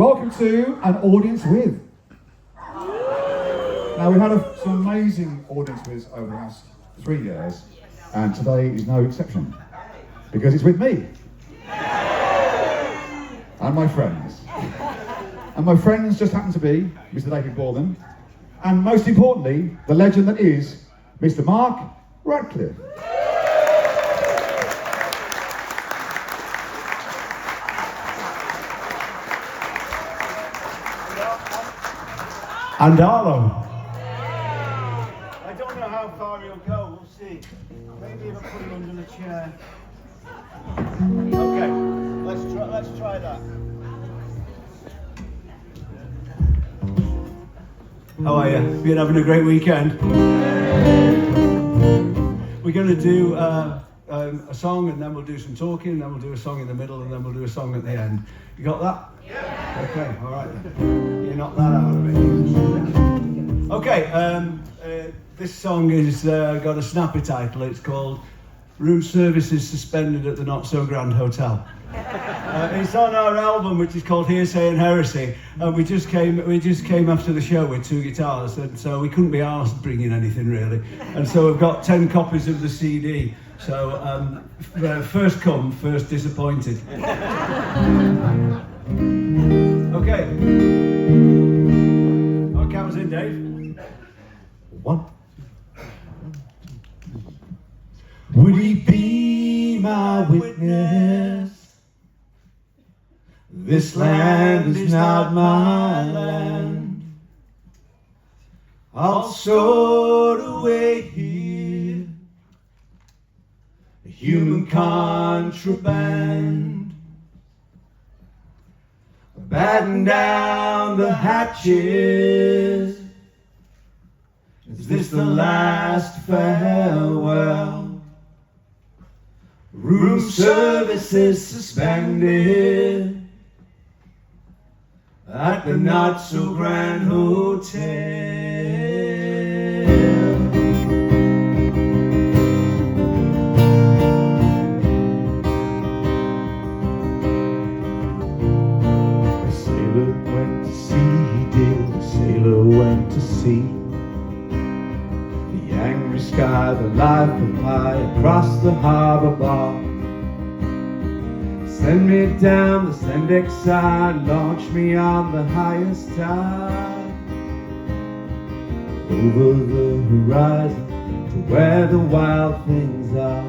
Welcome to An Audience With. Now, we've had some amazing audience with over the last 3 years, and today is no exception, because it's with me. And my friends. And my friends just happen to be Mr. David Borden, and most importantly, the legend that is Mr. Mark Radcliffe. And Arlo. I don't know how far he'll go, we'll see. Maybe if I put him under the chair. Okay, let's try that. How are you? Been having a great weekend? We're going to do a song, and then we'll do some talking, and then we'll do a song in the middle, and then we'll do a song at the end. You got that? Yeah. Okay, all right. You knocked that out of it. Okay, this song is got a snappy title. It's called Room Services Suspended at the Not So Grand Hotel. It's on our album, which is called Hearsay and Heresy. We just came after the show with 2 guitars, and so we couldn't be arsed bringing anything really. And so we've got 10 copies of the CD. So first come, first disappointed. Okay. Our count's in, Dave. 1. Would he be my witness? This land is not my land. I'll stored away here human contraband. Batten down the hatches. Is this the last farewell? Room services suspended at the Not So Grand Hotel. The sailor went to sea, he did. The sailor went to sea. The angry sky, the life of high across the harbor bar. Send me down the Sendex side, launch me on the highest tide. Over the horizon to where the wild things are.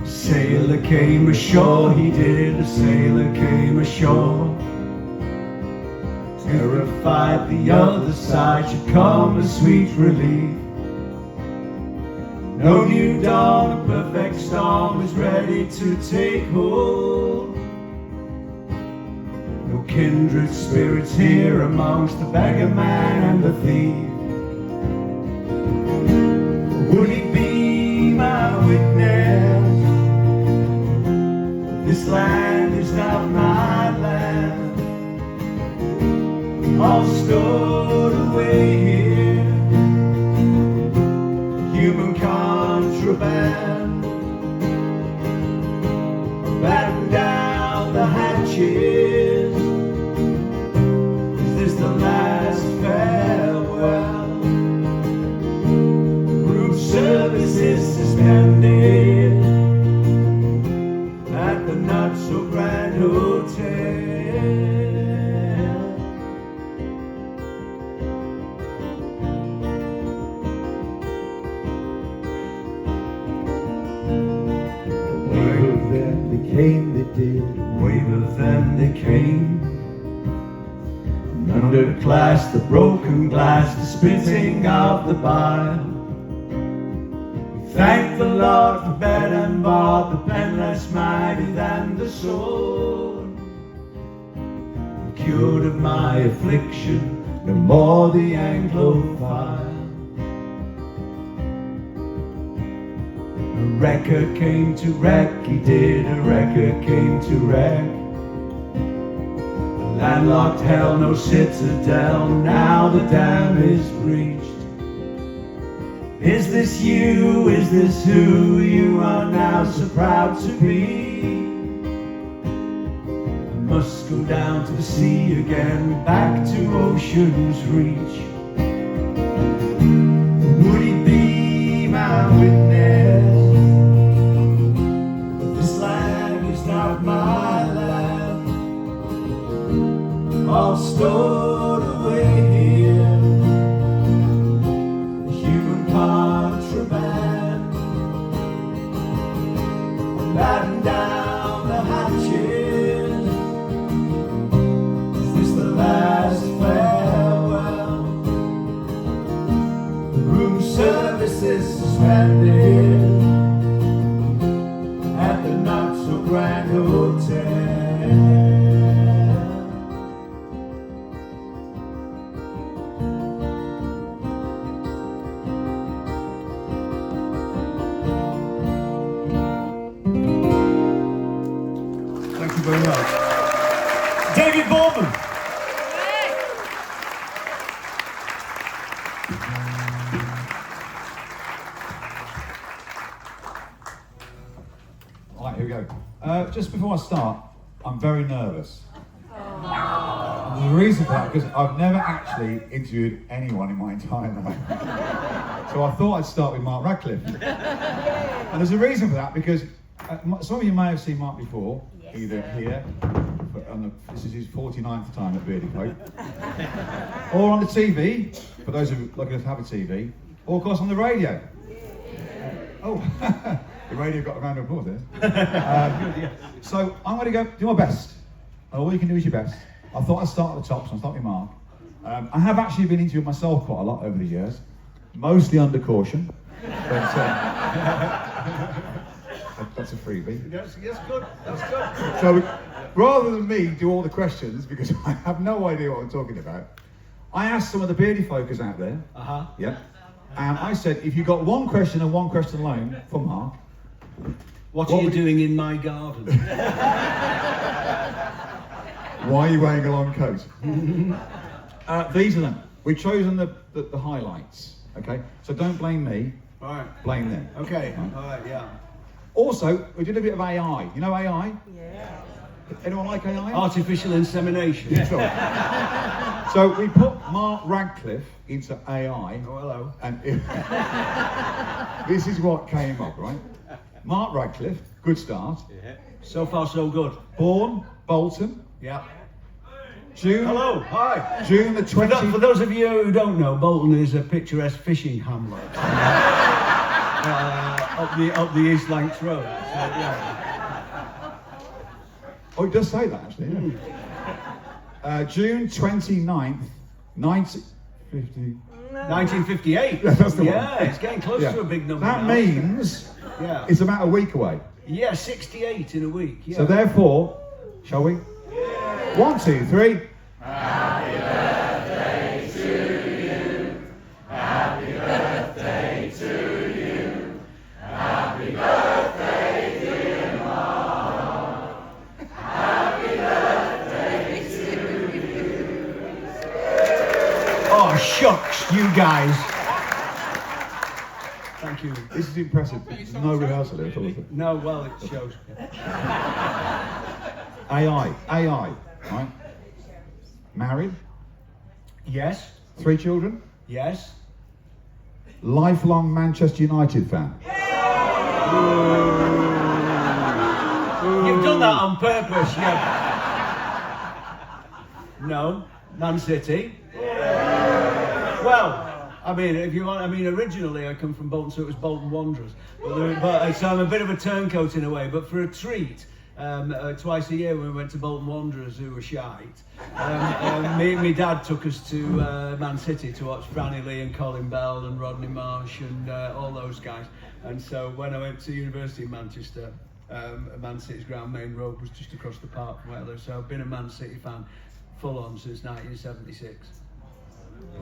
A sailor came ashore, he did, a sailor came ashore. Terrified the other side should come a sweet relief. No new dawn, a perfect storm is ready to take hold. No kindred spirits here amongst the beggar man and the thief. Would he be my witness? This land is not my land. All stored away here human contraband. Batten down the hatches. Is this the last farewell? Room service is suspended at the Not So Grand Hotel. They did, wave of them they came. And underclass, the broken glass, the spitting of the bile. We thank the Lord for bed and board, the pen less mighty than the sword. I'm cured of my affliction, no more the Anglophile. A wrecker came to wreck, he did, a wrecker came to wreck. A landlocked hell, no citadel, now the dam is breached. Is this you, is this who you are now so proud to be? must go down to the sea again, back to ocean's reach. Would he be my witness? But this land is not my land, all stored away here, human contraband. Batten down the hatches. Is this the last farewell? The room service is suspended at the not so grand hotel. Thank you very much. David Bowman. Right, here we go. Just before I start, I'm very nervous. And there's a reason for that, because I've never actually interviewed anyone in my entire life. So I thought I'd start with Mark Radcliffe. And there's a reason for that, because some of you may have seen Mark before, either here, this is his 49th time at Beardy, or on the TV, for those who are lucky enough to have a TV, or of course on the radio. Oh, the radio got a round of applause there. So I'm going to go do my best. And all you can do is your best. I thought I'd start at the top, so I'll start with Mark. I have actually been interviewed myself quite a lot over the years, mostly under caution. But, that's a freebie. Yes, good. That's good. So rather than me do all the questions, because I have no idea what I'm talking about, I asked some of the Beardy folkers out there. Yeah. And I said, if you got one question and one question alone for Mark, what are you doing in my garden? Why are you wearing a long coat? These are them. We've chosen the highlights. Okay. So don't blame me. All right. Blame them. Okay. All right. Yeah. Also, we did a bit of AI. You know AI? Yeah. Anyone like AI? Artificial insemination. Yeah. Sure. So we put Mark Radcliffe into AI. Oh, hello. And this is what came up, right? Mark Radcliffe, good start. Yeah. So far, so good. Born Bolton. Yeah. June. Hello. Hi. June the 20th. For those of you who don't know, Bolton is a picturesque fishing hamlet. Up the East Lancs Road. So, yeah. Oh, it does say that actually. Yeah. June 29th, 1950. 1958. Yeah, that's the one. Yeah, it's getting close to a big number. That now. means it's about a week away. Yeah, 68 in a week. Yeah. So therefore, shall we? 1, 2, 3. Happy birthday to you. Happy birthday to you. Happy birthday, dear Mom. Happy birthday to you. Oh, shucks, you guys. Thank you. This is impressive. There's no rehearsal here at all, is it? No, well, it shows. AI, right? Married, Yes. 3 children, Yes. lifelong Manchester United fan. You've done that on purpose, yeah. No, Man City. Well, I mean, if you want, originally I come from Bolton, so it was Bolton Wanderers. So I'm a bit of a turncoat in a way, but for a treat, twice a year when we went to Bolton Wanderers, who were shite, my dad took us to Man City to watch Franny Lee and Colin Bell and Rodney Marsh and all those guys. And so when I went to University in Manchester, Man City's ground main road was just across the park from where I live. So I've been a Man City fan full on since 1976.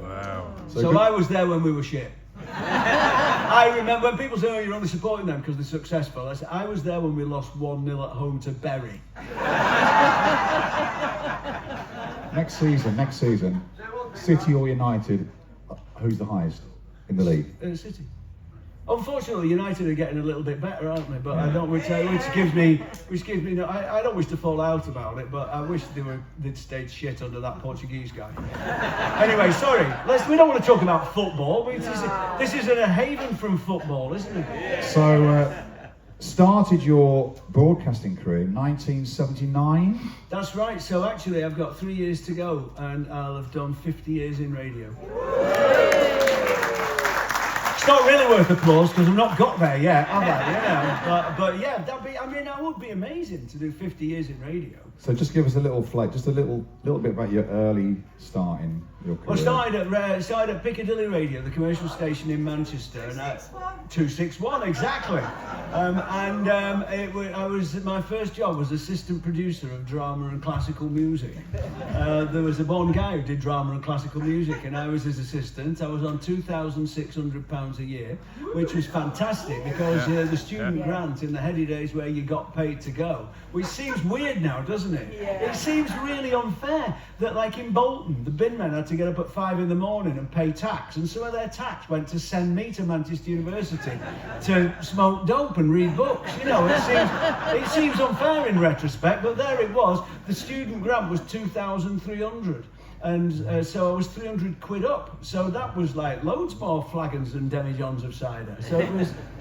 Wow. So I was there when we were shit. I remember when people say, "Oh, you're only supporting them because they're successful." I said, I was there when we lost 1-0 at home to Bury. Next season, City or United, who's the highest in the league? City. Unfortunately, United are getting a little bit better, aren't they? But I don't, which gives me. No, I don't wish to fall out about it, but I wish they'd stayed shit under that Portuguese guy. Anyway, sorry. We don't want to talk about football. This isn't a haven from football, isn't it? So, started your broadcasting career in 1979. That's right. So actually, I've got 3 years to go, and I'll have done 50 years in radio. It's not really worth applause because I've not got there yet, have I? But yeah, that would be amazing to do 50 years in radio. So just give us a little just a little bit about your early start in your career. Well, I started at Piccadilly Radio, the commercial station in Manchester. 261, exactly. My first job was assistant producer of drama and classical music. There was a one guy who did drama and classical music, and I was his assistant. I was on £2,600 a year, which was fantastic because the student grant in the heady days where you got paid to go, which seems weird now, doesn't it? Yeah. It seems really unfair that, like in Bolton, the bin men had to get up at 5 in the morning and pay tax, and some of their tax went to send me to Manchester University to smoke dope and read books. You know, it seems unfair in retrospect, but there it was. The student grant was 2,300. And so I was 300 quid up. So that was like loads more flagons and demijohns of cider. So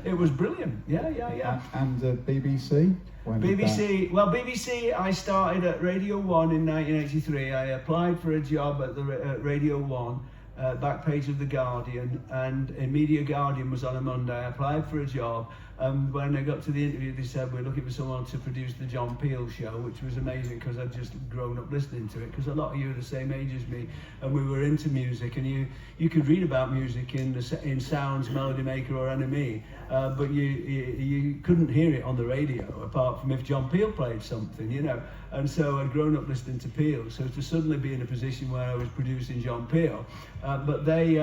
it was brilliant. Yeah. And BBC? BBC, I started at Radio 1 in 1983. I applied for a job at Radio 1, back page of The Guardian, and Media Guardian was on a Monday. I applied for a job. When I got to the interview, they said, we're looking for someone to produce the John Peel show, which was amazing because I'd just grown up listening to it, because a lot of you are the same age as me, and we were into music, and you could read about music in Sounds, Melody Maker or NME, but you couldn't hear it on the radio, apart from if John Peel played something, you know. And so I'd grown up listening to Peel, so to suddenly be in a position where I was producing John Peel, but they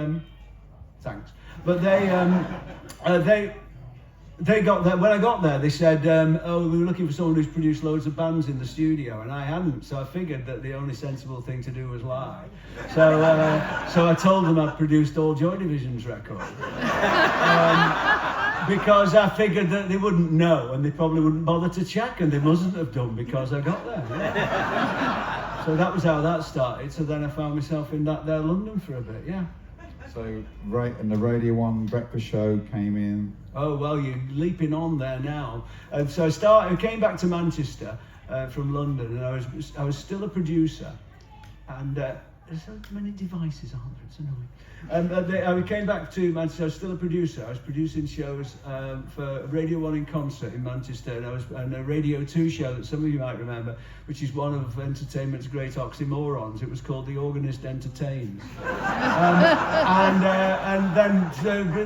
got there. When I got there, they said, we were looking for someone who's produced loads of bands in the studio, and I hadn't, so I figured that the only sensible thing to do was lie. So I told them I'd produced all Joy Division's records. Because I figured that they wouldn't know, and they probably wouldn't bother to check, and they mustn't have done because I got there. Yeah. So that was how that started. So then I found myself in there London for a bit, yeah. So, and the Radio 1 breakfast show came in. Oh, well, you're leaping on there now. So I came back to Manchester from London, and I was still a producer. And there's so many devices, aren't there? It's annoying. I came back to Manchester. I was still a producer. I was producing shows for Radio 1 in concert in Manchester, and a Radio 2 show that some of you might remember, which is one of entertainment's great oxymorons. It was called The Organist Entertains. And then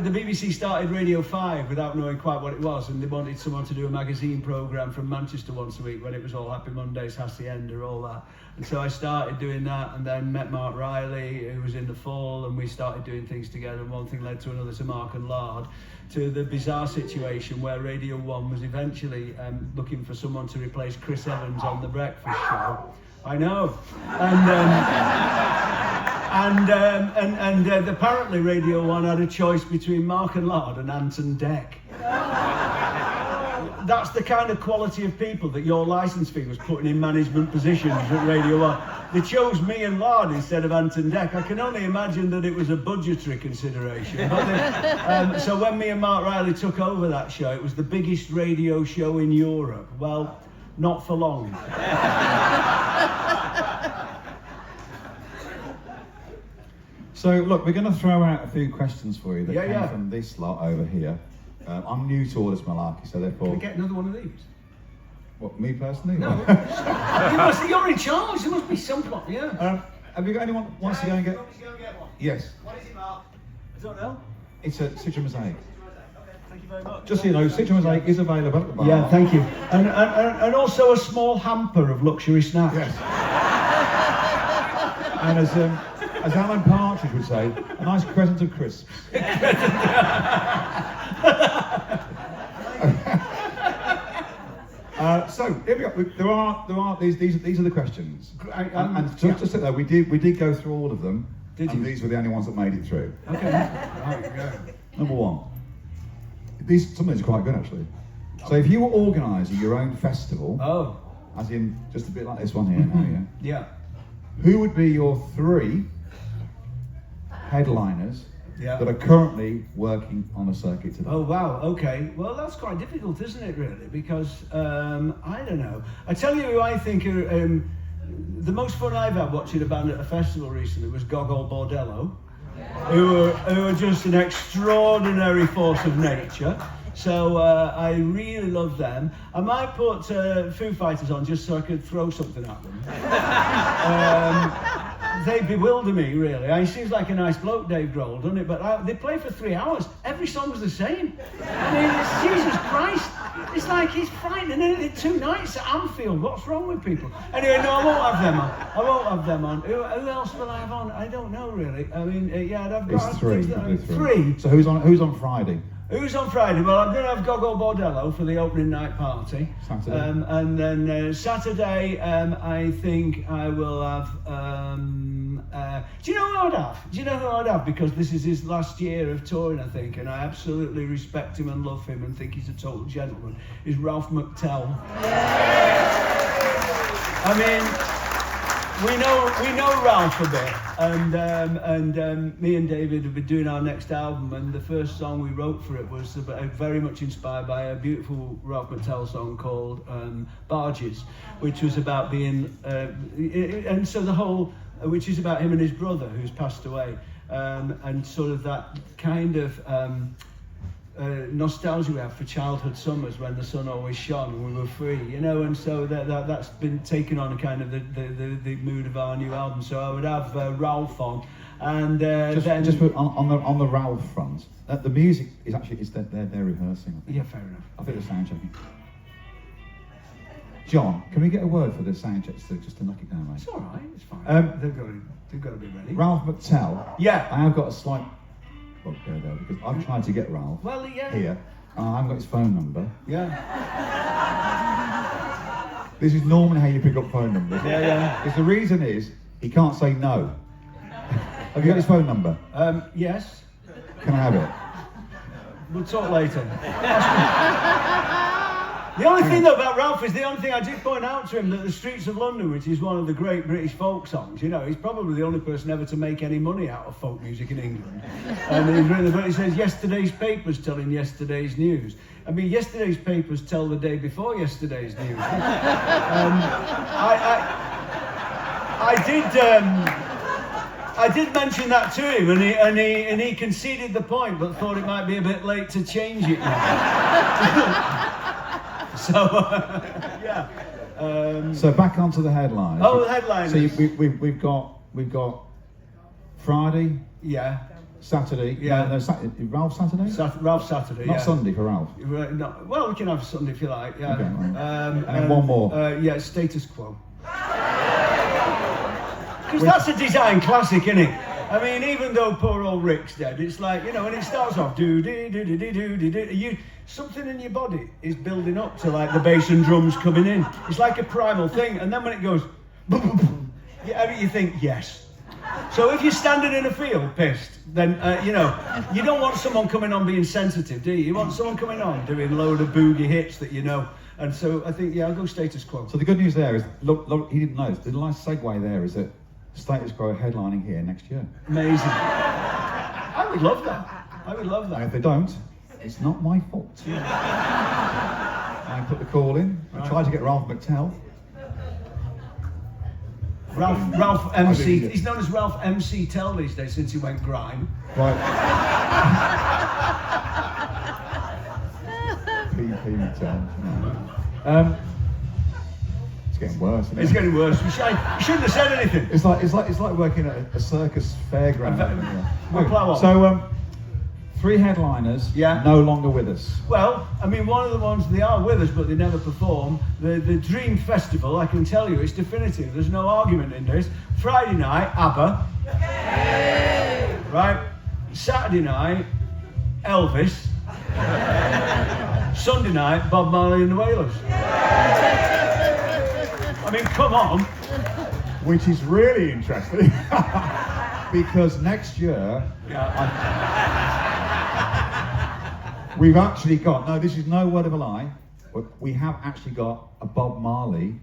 the BBC started Radio 5 without knowing quite what it was, and they wanted someone to do a magazine programme from Manchester once a week when it was all Happy Mondays, Hacienda, all that. And so I started doing that, and then met Mark Riley, who was in The Fall, and we started doing things together, and one thing led to another, to Mark and Lard, to the bizarre situation where Radio 1 was eventually looking for someone to replace Chris Evans on The Breakfast Show. I know. And apparently Radio 1 had a choice between Mark and Lard and Anton Deck. That's the kind of quality of people that your licence fee was putting in management positions at Radio 1. They chose me and Lard instead of Anton Deck. I can only imagine that it was a budgetary consideration. But so when me and Mark Riley took over that show, it was the biggest radio show in Europe. Well, not for long. So look, we're going to throw out a few questions for you that came from this lot over here. I'm new to all this malarkey, so therefore... Can we get another one of these? What, me personally? No. You're in charge, there must be some plot, yeah. Have you got anyone who wants to go and get... Yes. What is it, Mark? I don't know. It's a Citra Mosaic. Okay, thank you very much. Just so you know, Citra Mosaic is available at the bar. Yeah, thank you. And also a small hamper of luxury snacks. Yes. And as Alan Partridge would say, a nice crescent of crisps. So here we go. There are these are the questions. And just so that we did go through all of them. Did you? And these were the only ones that made it through. Okay. Right, yeah. Number one. Some of these are quite good actually. So if you were organising your own festival, as in just a bit like this one here now, Yeah. who would be your 3 headliners that are currently working on the circuit today? Oh wow, okay. Well, that's quite difficult, isn't it, really? Because, I don't know. I tell you who I think are, the most fun I've had watching a band at a festival recently was Gogol Bordello, who are just an extraordinary force of nature. So I really love them. I might put Foo Fighters on just so I could throw something at them. They bewilder me, really. It seems like a nice bloke, Dave Grohl, doesn't it? But they play for 3 hours. Every song's the same. I mean, Jesus Christ. It's like he's frightening, isn't it? 2 nights at Anfield. What's wrong with people? Anyway, no, I won't have them on. Who else will I have on? I don't know, really. I mean, I've got... It's 3. 3. So who's on Friday? Who's on Friday? Well, I'm going to have Gogol Bordello for the opening night party. Saturday. And then Saturday, I think I will have... do you know who I'd have? Because this is his last year of touring, I think, and I absolutely respect him and love him and think he's a total gentleman, is Ralph McTell. I mean... We know Ralph a bit, and me and David have been doing our next album, and the first song we wrote for it was very much inspired by a beautiful Ralph McTell song called Barges, which was about being, and so the whole, which is about him and his brother who's passed away, and sort of that kind of nostalgia we have for childhood summers when the sun always shone and we were free, and so that's been taken on a kind of the mood of our new album. So I would have Ralph on, and just put on the Ralph front. The music is actually they're rehearsing. I think. Yeah, fair enough. I think they're sound checking. John, can we get a word for the sound checks just to knock it down, mate? It's all right. It's fine. They've got to be ready. Ralph McTell. Yeah. I have got a slight. There, because I've tried to get Ralph here. I haven't got his phone number. Yeah. This is normally how you pick up phone numbers. Yeah. Because the reason is he can't say no. Have you got his phone number? Yes. Can I have it? We'll talk later. The only thing though about Ralph is the only thing I did point out to him that The Streets of London, which is one of the great British folk songs, he's probably the only person ever to make any money out of folk music in England. And he's written the book, he says, yesterday's papers telling yesterday's news. I mean, yesterday's papers tell the day before yesterday's news. I did mention that to him, and he conceded the point, but thought it might be a bit late to change it now. So, yeah. So back onto the headlines. Oh, the headlines. So we've got Friday. Yeah. Saturday. Yeah. No, Ralph Saturday. Ralph Saturday. Not Sunday for Ralph. No, well, we can have Sunday if you like. Yeah. Okay. And one more. Status Quo. Because that's a design classic, isn't it? I mean, even though poor old Rick's dead, it's like, when it starts off, something in your body is building up to like the bass and drums coming in. It's like a primal thing, and then when it goes, boom, boom, boom, you think, yes. So if you're standing in a field pissed, then, you don't want someone coming on being sensitive, do you? You want someone coming on doing a load of boogie hits that you know. And so I think, I'll go Status Quo. So the good news there is, look, he didn't know this. The nice segue there is that Status Quo are headlining here next year. Amazing. I would love that. And if they don't, it's not my fault. I put the call in. I tried to get Ralph McTell. Ralph MC. He's known as Ralph MC Tell these days since he went grime. Right. PP McTell. It's getting worse. Isn't it? It's getting worse. You shouldn't have said anything. It's like working at a circus fairground. We'll plow on. So 3 headliners. Yeah. No longer with us. Well, I mean, one of the ones they are with us, but they never perform. The Dream Festival. I can tell you, it's definitive. There's no argument in this. Friday night, ABBA. Yay! Right. Saturday night, Elvis. Sunday night, Bob Marley and the Wailers. I mean, come on. Which is really interesting. Because next year, We've actually got, no, this is no word of a lie, but we have actually got a Bob Marley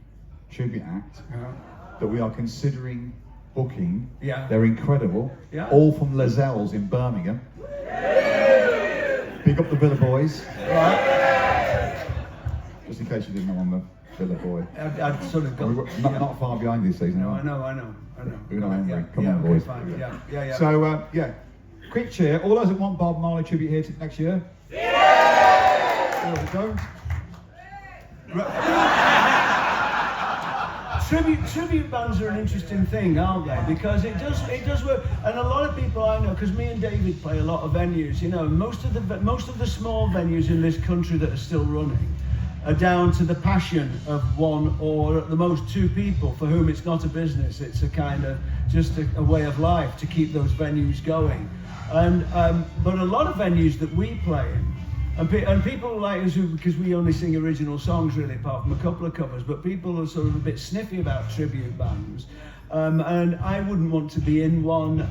tribute act that we are considering booking. Yeah. They're incredible. Yeah. All from Lazelle's in Birmingham. Big up the Villa Boys. Right. Just in case you didn't know, I'm the Villa Boy. I'd sort of got... Not far behind this season. No, are I we? know. Come on, okay, boys. Fine. Yeah. So, yeah, quick cheer. All those that want Bob Marley tribute here next year? Yeah! All that don't? Tribute bands are an interesting thing, aren't they? Because it does work, and a lot of people I know, because me and David play a lot of venues. You know, most of the small venues in this country that are still running are down to the passion of one or at the most two people for whom it's not a business. It's a kind of just a way of life to keep those venues going. And but a lot of venues that we play in. And people like us, because we only sing original songs really, apart from a couple of covers, but people are sort of a bit sniffy about tribute bands. And I wouldn't want to be in one,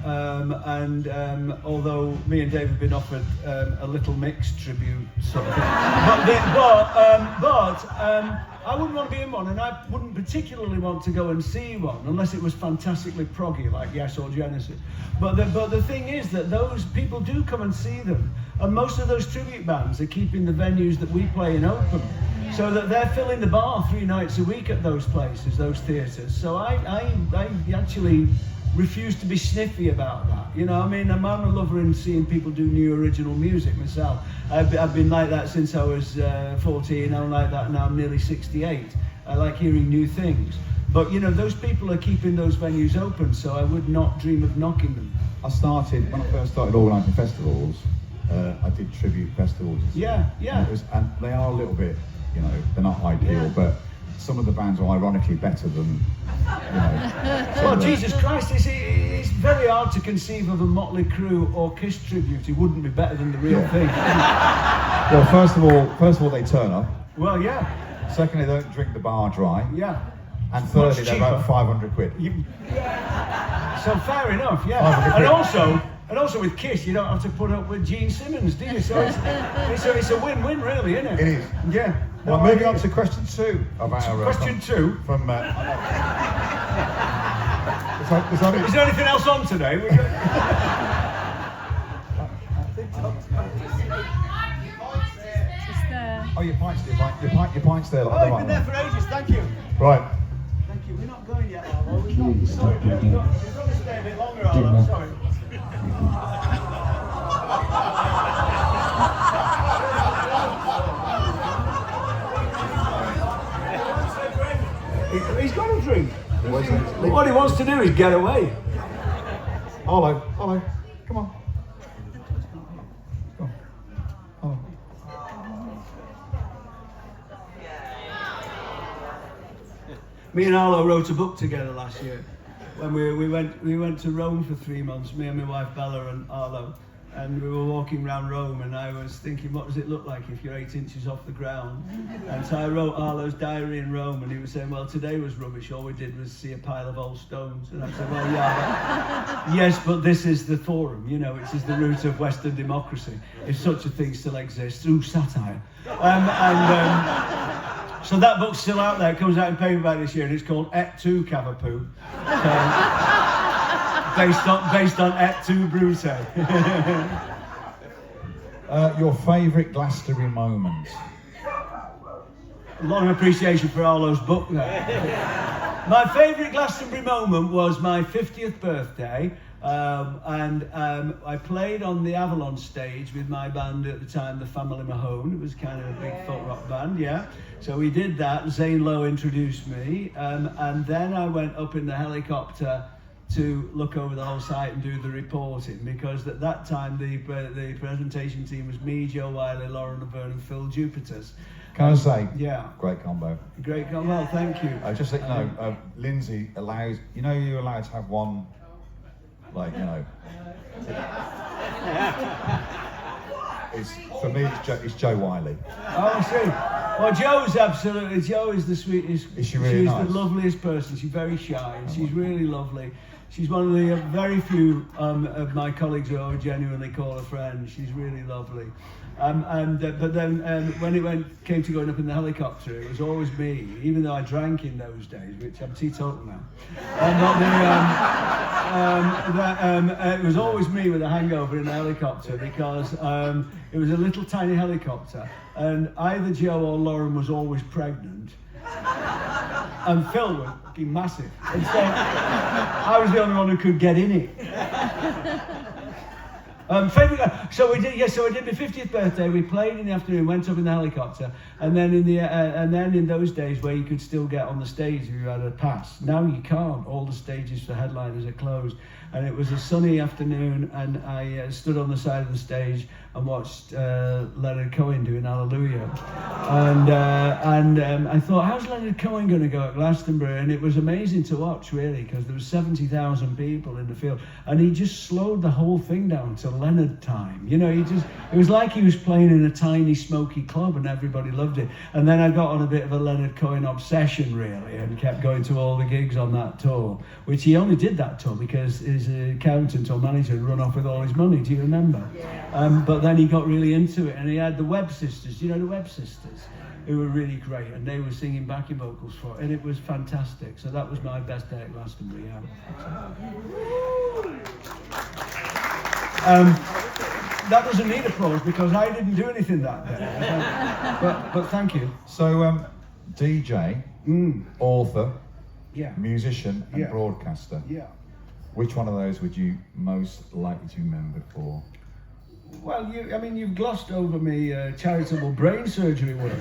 although me and Dave have been offered a little mixed tribute sort of thing. But I wouldn't want to be in one, and I wouldn't particularly want to go and see one unless it was fantastically proggy, like Yes or Genesis. But the thing is that those people do come and see them, and most of those tribute bands are keeping the venues that we play in open, so that they're filling the bar 3 nights a week at those places, those theatres. So I actually refuse to be sniffy about that. You know, I mean, I'm a lover in seeing people do new original music myself. I've been like that since I was 14. I'm like that now. I'm nearly 68. I like hearing new things. But you know, those people are keeping those venues open, so I would not dream of knocking them. When I first started organising festivals, I did tribute festivals. Yeah. And they are a little bit, you know, they're not ideal, but some of the bands are ironically better than, you know. Well, Jesus Christ, it's very hard to conceive of a Motley Crue or Kiss tribute. It wouldn't be better than the real thing. Well, first of all, they turn up. Well, yeah. Secondly, they don't drink the bar dry. Yeah. And thirdly, they're about 500 quid. So fair enough, yeah. And also with Kiss, you don't have to put up with Gene Simmons, do you? So it's a win-win, really, isn't it? It is. Yeah. Well, moving on to question 2 of our... Question 2? From... Is there anything else on today? Oh, your pint's there. Like, you've been there for ages, thank you. Right. Thank you, we're not going yet, Arlo. We've got to stay a bit longer, Arlo, sorry. He's got a drink. What he wants to do is get away. Arlo, come on. Arlo. Me and Arlo wrote a book together last year. When we went to Rome for 3 months, me and my wife Bella and Arlo, and we were walking around Rome, and I was thinking, what does it look like if you're 8 inches off the ground? And so I wrote Arlo's diary in Rome, and he was saying, well, today was rubbish, all we did was see a pile of old stones. And I said, well, yeah, yes, but this is the forum, you know, it is the root of Western democracy, if such a thing still exists, through satire. So that book's still out there. It comes out in paperback this year, and it's called Et tu Cavapoo. Based on Et tu Brute. Your favourite Glastonbury moment? A lot of appreciation for Arlo's book there. My favourite Glastonbury moment was my 50th birthday. I played on the Avalon stage with my band at the time, the Family Mahone. It was kind of a big folk rock band, yeah. So we did that. Zane Lowe introduced me, and then I went up in the helicopter to look over the whole site and do the reporting, because at that time the presentation team was me, Joe Wiley, Lauren Laverne, and Phil Jupiters. Can I say? Yeah. Great combo. Great combo. Well, thank you. Just think, Lindsay allows. You know, you're allowed to have one. Like, you know, for me, it's Joe Wiley. Oh, I see. Well, Joe is the sweetest. Is she really nice? She's the loveliest person. She's very shy, and she's really lovely. She's one of the very few of my colleagues who I would genuinely call a friend. She's really lovely. But then when it came to going up in the helicopter, it was always me, even though I drank in those days, which I'm teetotal now. It was always me with a hangover in the helicopter because it was a little tiny helicopter, and either Joe or Lauren was always pregnant, and Phil was fucking massive. And so I was the only one who could get in it. So we did my 50th birthday. We played in the afternoon, went up in the helicopter, and then in those days where you could still get on the stage if you had a pass. Now you can't. All the stages for headliners are closed. And it was a sunny afternoon, and I stood on the side of the stage and watched Leonard Cohen doing Hallelujah. And I thought, how's Leonard Cohen going to go at Glastonbury? And it was amazing to watch, really, because there was 70,000 people in the field, and he just slowed the whole thing down to Leonard time. You know, it was like he was playing in a tiny smoky club, and everybody loved it. And then I got on a bit of a Leonard Cohen obsession, really, and kept going to all the gigs on that tour, which he only did that tour because his accountant or manager had run off with all his money. Do you remember? Yeah. But then he got really into it, and he had the Webb sisters, you know, the Webb sisters, who were really great, and they were singing backing vocals for it, and it was fantastic. So that was my best day at Glastonbury. Yeah. That doesn't need applause because I didn't do anything that day. But thank you. So, DJ, author, yeah, musician, and yeah, broadcaster. Yeah. Which one of those would you most likely to be remembered for? Well, you've glossed over me charitable brain surgery work.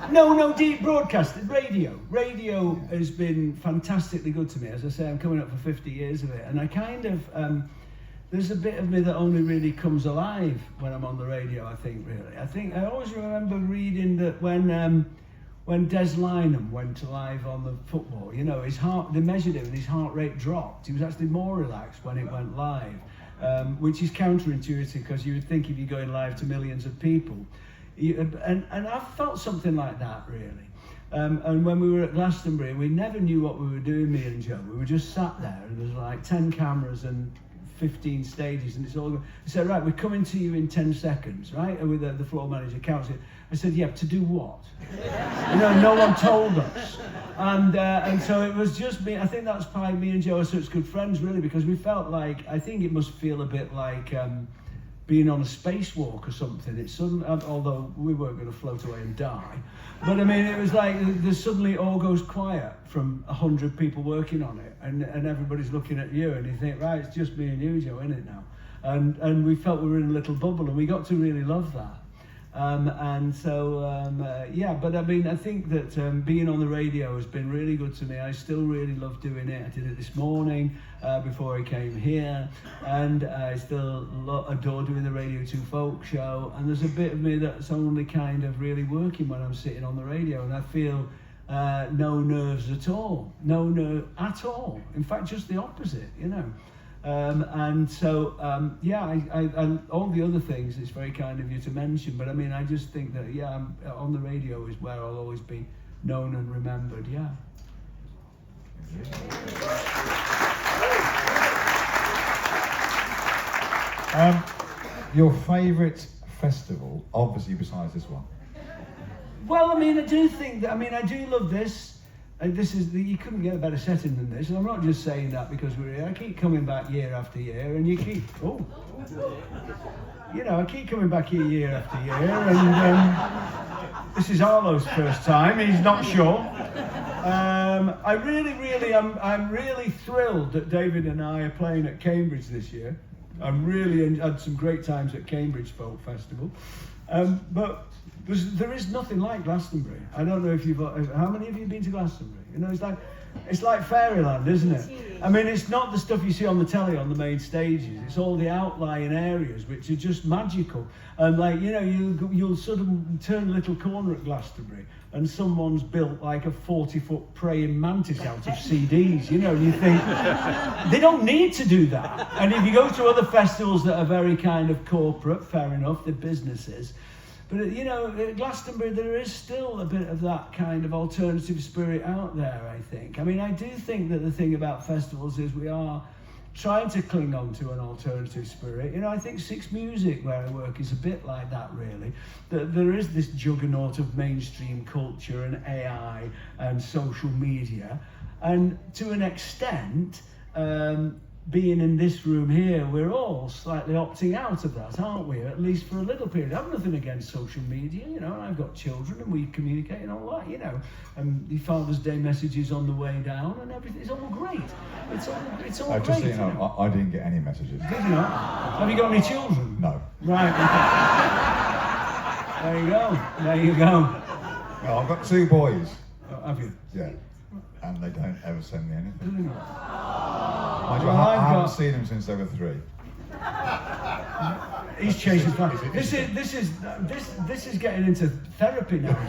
No, deep broadcasting, radio. Radio has been fantastically good to me. As I say, I'm coming up for 50 years of it, and I kind of, there's a bit of me that only really comes alive when I'm on the radio, I think, really. I always remember reading that when Des Lynam went live on the football, you know, they measured him and his heart rate dropped. He was actually more relaxed when it went live, which is counterintuitive because you would think if you're going live to millions of people. And I've felt something like that, really. And when we were at Glastonbury, we never knew what we were doing, me and Joe. We were just sat there, and there's like 10 cameras and 15 stages, and it's all. I said, right, we're coming to you in 10 seconds, right? And with the floor manager counts it. I said, yeah, to do what? You know, no one told us. And so it was just me. I think that's why me and Joe are such good friends, really, because we felt like, I think it must feel a bit like being on a spacewalk or something. It's sudden, although we weren't going to float away and die. But I mean, it was like there's suddenly it all goes quiet from 100 people working on it, and everybody's looking at you, and you think, right, it's just me and you, Joe, isn't it now? And we felt we were in a little bubble, and we got to really love that. Yeah, but I mean, I think that being on the radio has been really good to me. I still really love doing it. I did it this morning before I came here, and I still adore doing the Radio 2 Folk Show. And there's a bit of me that's only kind of really working when I'm sitting on the radio, and I feel no nerves at all. No nerve at all. In fact, just the opposite, you know. Yeah, I all the other things, it's very kind of you to mention, but I mean, I just think that, yeah, on the radio is where I'll always be known and remembered, yeah. Your favourite festival, obviously besides this one? Well, I mean, I do think that, I do love this. And you couldn't get a better setting than this, and I'm not just saying that because we're here. I keep coming back year after year, and you keep, I keep coming back here year after year, and this is Arlo's first time. He's not sure. I'm really thrilled that David and I are playing at Cambridge this year. I'm really had some great times at Cambridge Folk Festival, but. There is nothing like Glastonbury. I don't know if how many of you have been to Glastonbury? You know, it's like fairyland, isn't it? I mean, it's not the stuff you see on the telly on the main stages. It's all the outlying areas which are just magical. And like, you know, you'll sort of turn a little corner at Glastonbury, and someone's built like a 40-foot praying mantis out of CDs. You know, and you think they don't need to do that. And if you go to other festivals that are very kind of corporate, fair enough, they're businesses. But, you know, at Glastonbury, there is still a bit of that kind of alternative spirit out there, I think. I mean, I do think that the thing about festivals is we are trying to cling on to an alternative spirit. You know, I think Six Music, where I work, is a bit like that, really. There is this juggernaut of mainstream culture and AI and social media, and to an extent, being in this room here, we're all slightly opting out of that, aren't we? At least for a little period. I've nothing against social media, you know, and I've got children and we communicate and all that, you know. And the Father's Day messages on the way down and everything. It's all great. It's all great. Just so you know, I didn't get any messages. Did you not? Have you got any children? No. Right. Okay. There you go. There you go. No, I've got 2 boys. Oh, have you? Yeah. And they don't ever send me anything. Do you not? Mind you, Well, I I've haven't got- seen them since they were 3. He's chasing fun. Is it- This is getting into therapy now. No,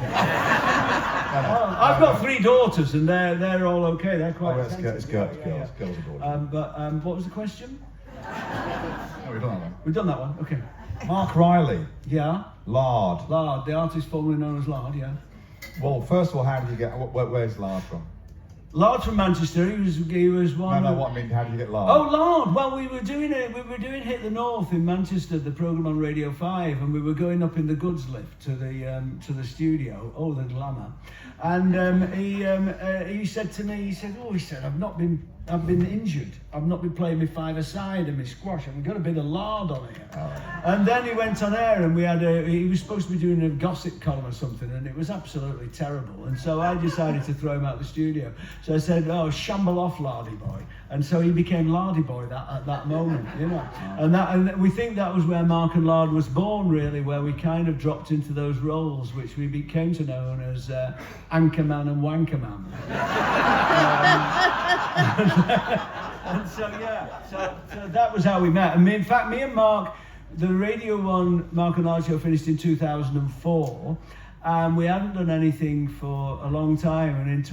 no. I've got 3 daughters and they're all okay. They're quite. Oh, it's attentive. girls Yeah. and boys. But what was the question? Oh, we've done that one. We've done that one. Okay. Mark Riley, Yeah. Lard. Lard, the artist formerly known as Lard. Yeah. Well, first of all, how did you get? Where's Lard from? Lard from Manchester. He was one. No, what I mean, how did you get Lard? Oh, Lord! Well, we were doing Hit the North in Manchester, the programme on Radio 5, and we were going up in the goods lift to the studio. Oh, the glamour! And he said to me, I've been injured. I've not been playing my 5-a-side and my squash, and we've got a bit of lard on here. Oh. And then he went on air, and he was supposed to be doing a gossip column or something, and it was absolutely terrible. And so I decided to throw him out of the studio. So I said, "Oh, shamble off, Lardy Boy." And so he became Lardy Boy at that moment, you know. And we think that was where Mark and Lard was born, really, where we kind of dropped into those roles, which we became to known as Anchorman and Wankerman. And so that was how we met. And in fact, me and Mark, the Radio 1 Mark and Lard show finished in 2004. And we hadn't done anything for a long time, and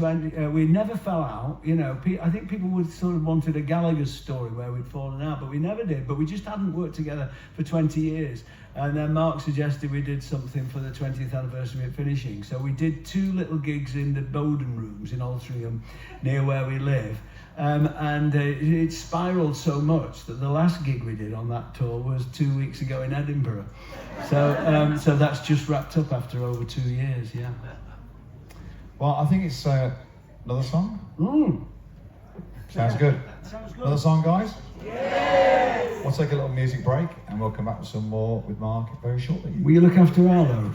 we never fell out. You know, I think people would sort of wanted a Gallagher's story where we'd fallen out, but we never did. But we just hadn't worked together for 20 years. And then Mark suggested we did something for the 20th anniversary of finishing. So we did 2 little gigs in the Bowden Rooms in Altrincham, near where we live. And it spiraled so much that the last gig we did on that tour was 2 weeks ago in Edinburgh. So that's just wrapped up after over 2 years, yeah. Well, I think it's another song. Sounds good. Sounds good. Another song, guys? Yes! We'll take a little music break and we'll come back with some more with Mark very shortly. Will you look after Arlo?